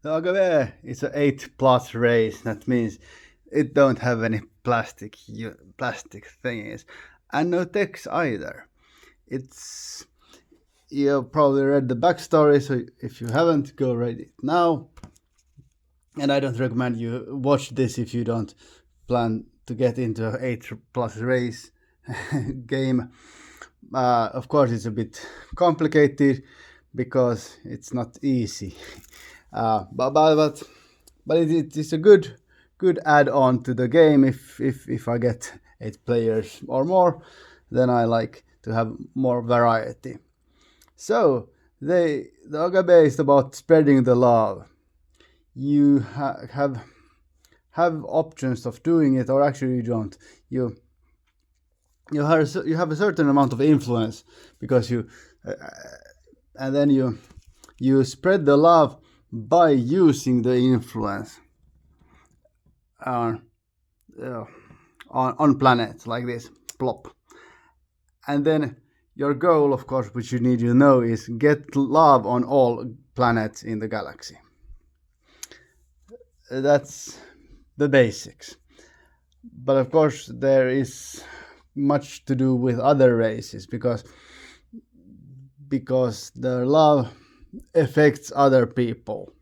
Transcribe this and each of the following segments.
The Agabe is an 8 plus race. That means it don't have any plastic thingies, and no text either. It's you probably read the backstory, so if you haven't, go read it now. And I don't recommend you watch this if you don't plan to get into an 8 plus race game. Of course, it's a bit complicated because it's not easy. But it is a good add-on to the game. If I get 8 players or more, then I like to have more variety. So the Agabe is about spreading the love. You have options of doing it, or actually you don't. You have a certain amount of influence because and then you spread the love by using the influence on planets like this, plop. And then your goal, of course, which you need to know, is get love on all planets in the galaxy. That's the basics. But of course, there is much to do with other races because the love affects other people.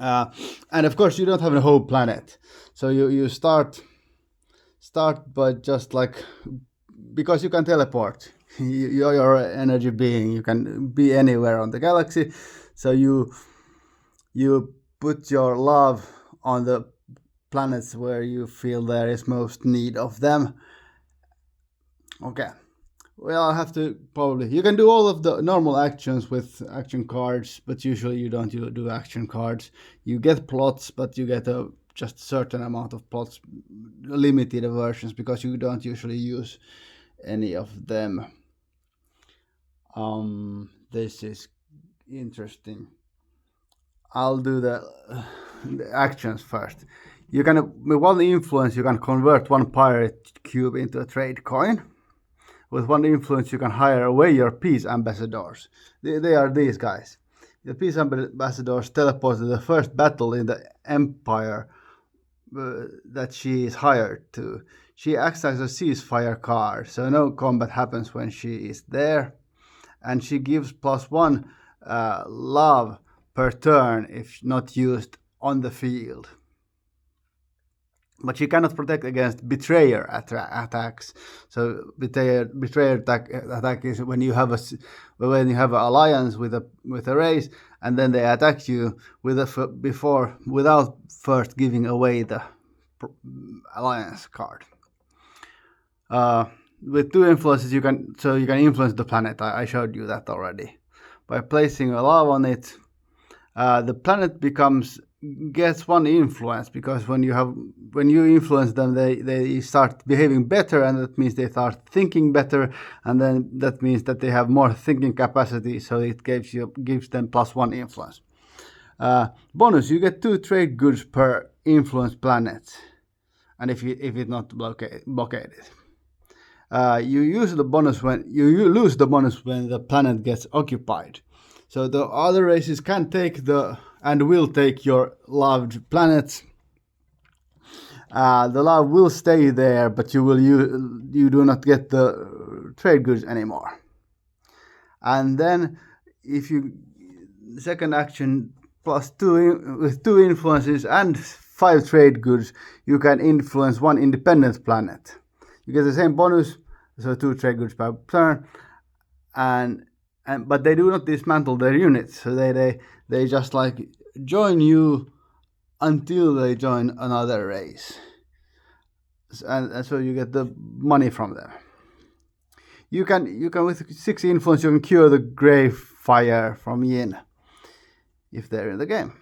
And of course, you don't have a whole planet, so you start by just like, because you can teleport. You're an energy being. You can be anywhere on the galaxy, so you put your love on the planets where you feel there is most need of them. Okay. Well, I'll have to probably... You can do all of the normal actions with action cards, but usually you don't do action cards. You get plots, but you get just a certain amount of plots, limited versions, because you don't usually use any of them. This is interesting. I'll do the actions first. You can, with one influence, you can convert one pirate cube into a trade coin. With one influence, you can hire away your peace ambassadors. They are these guys. The peace ambassadors teleport to the first battle in the Empire that she is hired to. She acts as a ceasefire card, so no combat happens when she is there. And she gives +1 love per turn if not used on the field. But she cannot protect against betrayer attacks. So betrayer attack is when you have an alliance with a race, and then they attack you without first giving away the alliance card. With 2 influences, you can influence the planet. I showed you that already. By placing a love on it, the planet gets 1 influence, because when you influence them, they start behaving better, and that means they start thinking better, and then that means that they have more thinking capacity, so it gives them +1 influence. Bonus: you get 2 trade goods per influence planet, and if it's not blockaded. You lose the bonus when the planet gets occupied. So the other races can take and will take your loved planets. The love will stay there, but you do not get the trade goods anymore. And then second action +2 with 2 influences and 5 trade goods, you can influence 1 independent planet. You get the same bonus, so 2 trade goods per turn, but they do not dismantle their units, so they just like join you until they join another race, and so you get the money from them. You can with 6 influence, you can cure the gray fire from Yin if they're in the game.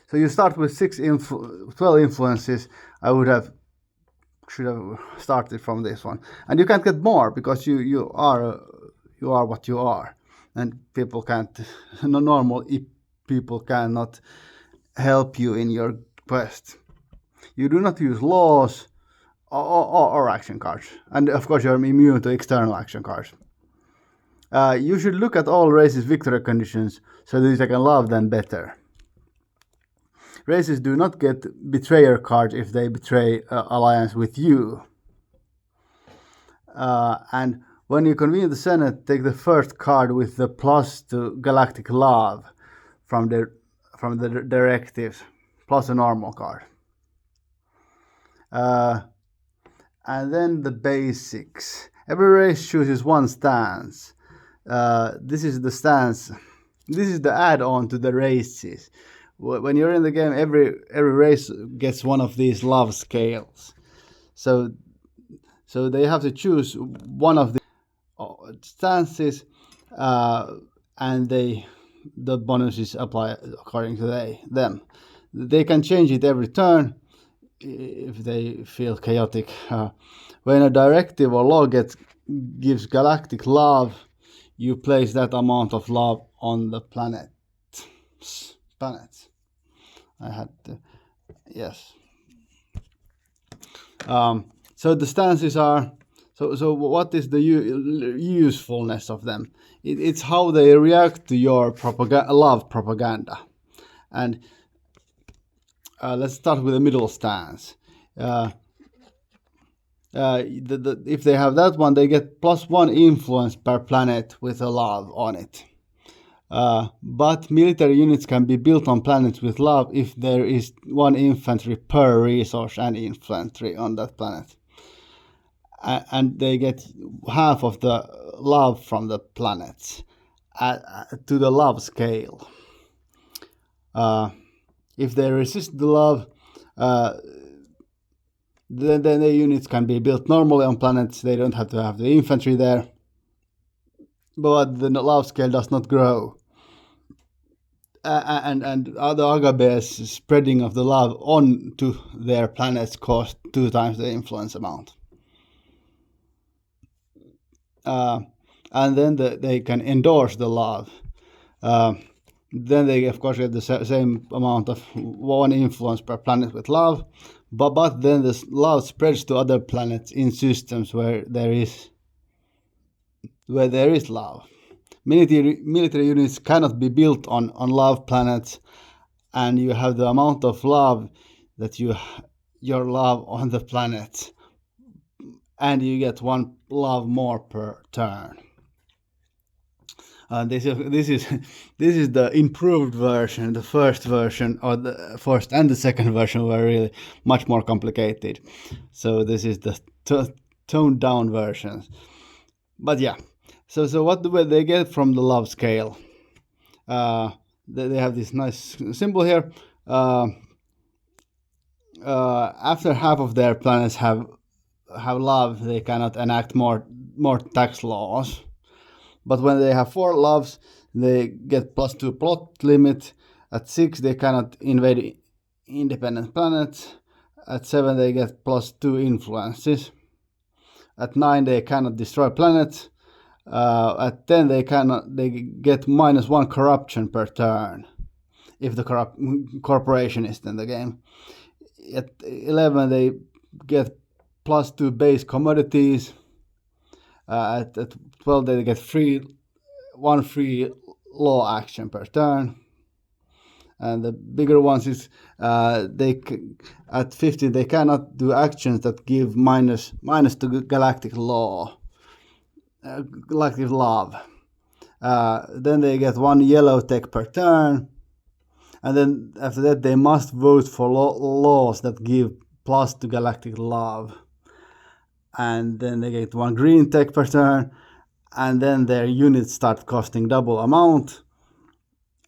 So you start with 12 influences. I should have started from this one, and you can't get more because you are what you are, and people can't. Normal people cannot help you in your quest. You do not use laws or action cards, and of course you're immune to external action cards. You should look at all races' victory conditions so that you can love them better. races do not get betrayer cards if they betray alliance with you. And when you convene the Senate, take the first card with the plus to galactic love from the directives, plus a normal card. And then the basics. Every race chooses one stance. This is the stance. This is the add-on to the races. When you're in the game, every race gets one of these love scales. So they have to choose one of the stances, and the bonuses apply according to them. They can change it every turn if they feel chaotic. When a directive or law gives galactic love, you place that amount of love on the planets. I had to, yes. So the stances are, so what is the usefulness of them? It's how they react to your love propaganda. And let's start with the middle stance. If they have that one, they get +1 influence per planet with a love on it. But military units can be built on planets with love if there is 1 infantry per resource and infantry on that planet. And they get half of the love from the planets to the love scale. If they resist the love, then the units can be built normally on planets. They don't have to have the infantry there. But the love scale does not grow. And the Agabe's spreading of the love onto their planets cost 2 times the influence amount. And then they can endorse the love. Then they, of course, get the same amount of 1 influence per planet with love. But then the love spreads to other planets in systems where there is love. Military units cannot be built on love planets, and you have the amount of love that your love on the planet, and you get 1 love more per turn. This is the improved version. The first version, or the first and the second version, were really much more complicated. So this is the toned down versions. But yeah, so what do they get from the love scale? They have this nice symbol here. After half of their planets have love, they cannot enact more tax laws. But when they have 4 loves, they get +2 plot limit. At 6, they cannot invade independent planets. At 7, they get +2 influences. At 9, they cannot destroy planets. At 10, they get -1 corruption per turn, if the corporation is in the game. At 11, they get +2 base commodities. At 12, they get 1 free law action per turn. And the bigger ones is at 15 they cannot do actions that give minus to galactic law, galactic love. Then they get 1 yellow tech per turn, and then after that they must vote for laws that give plus to galactic love. And then they get 1 green tech per turn, and then their units start costing double amount.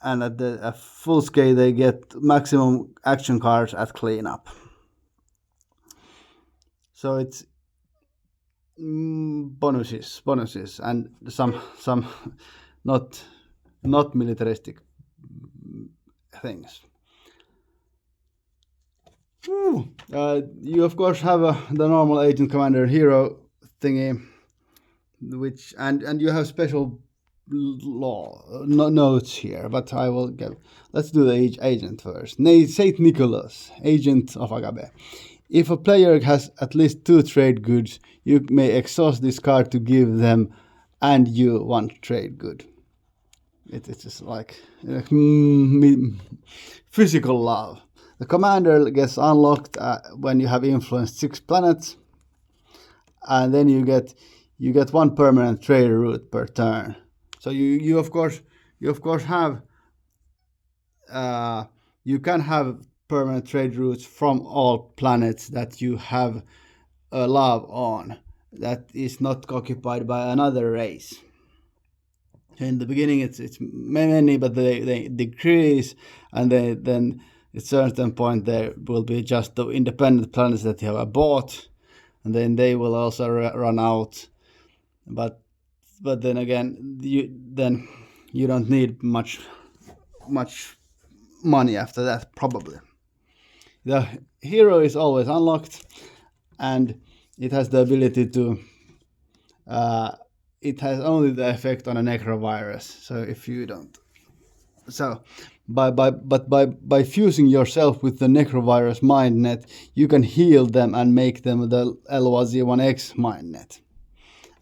And at the full scale, they get maximum action cards at cleanup. So it's bonuses, and some not militaristic things. You of course have the normal agent, commander, hero thingy, which and you have special notes here, but I will get. Let's do the agent first. Saint Nicholas, agent of Agabe. If a player has at least 2 trade goods, you may exhaust this card to give them and you 1 trade good. It's just like physical love. The commander gets unlocked when you have influenced 6 planets, and then you get 1 permanent trade route per turn. So you of course have you can have permanent trade routes from all planets that you have a love on that is not occupied by another race. In the beginning it's many, but they decrease, and then at a certain point there will be just the independent planets that you have bought, and then they will also run out. But then again, you don't need much money after that, probably. The hero is always unlocked, and it has the ability to it has only the effect on a necrovirus. So if you don't, so by fusing yourself with the necrovirus mind net, you can heal them and make them the LYZ1X mind net,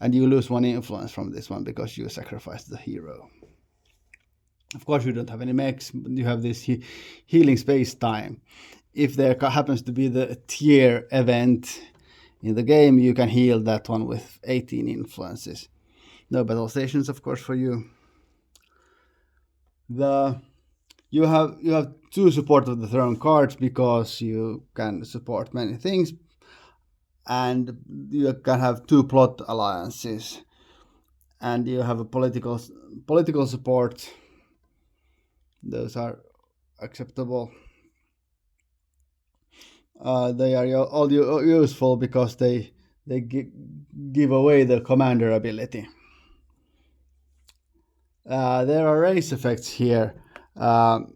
and you lose 1 influence from this one because you sacrificed the hero. Of course, you don't have any mechs, but you have this healing space time. If there happens to be the tier event in the game, you can heal that one with 18 influences. No battle stations, of course, for you. You have 2 support of the throne cards because you can support many things, and you can have 2 plot alliances, and you have a political support. Those are acceptable. They are all useful because they give away the commander ability. There are race effects here. The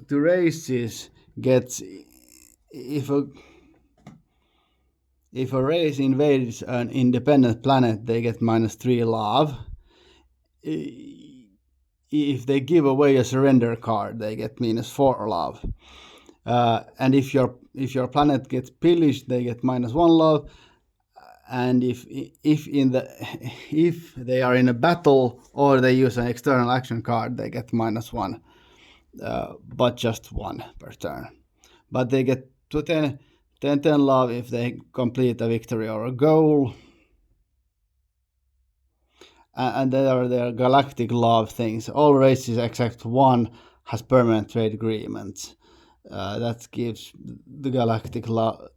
races get if a race invades an independent planet, they get -3 love. If they give away a surrender card, they get -4 love. And if your planet gets pillaged, they get -1 love. And if they are in a battle or they use an external action card, they get -1, but just 1 per turn. But they get 10 love if they complete a victory or a goal. And there are their galactic love things. All races except 1 has permanent trade agreements. That gives the galactic love.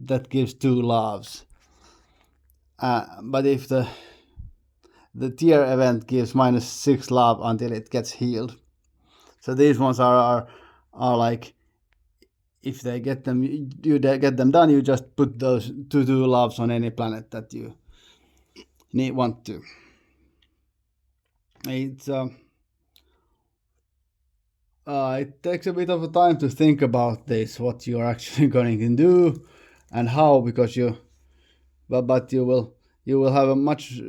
That gives 2 loves. But if the tier event gives -6 love until it gets healed. So these ones are like, if they get them, you get them done, you just put those 2 loves on any planet that you want to. It takes a bit of a time to think about this, what you're actually going to do and how, because but you will have a much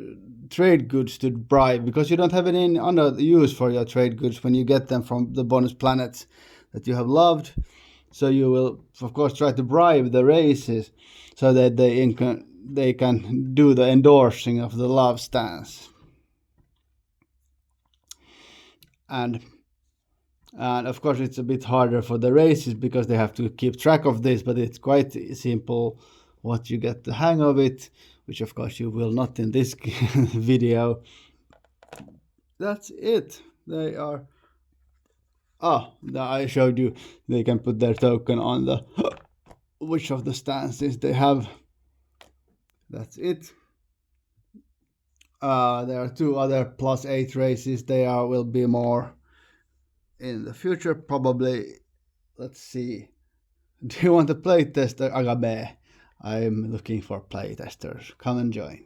trade goods to bribe, because you don't have any other use for your trade goods when you get them from the bonus planets that you have loved. So you will of course try to bribe the races so that they can do the endorsing of the love stance. And of course it's a bit harder for the races because they have to keep track of this, but it's quite simple once you get the hang of it, which of course you will not in this video. That's it. They are... I showed you they can put their token on the which of the stances they have. That's it. There are 2 other +8 races. Will be more in the future, probably. Let's see. Do you want to playtest Agabe? I'm looking for playtesters. Come and join.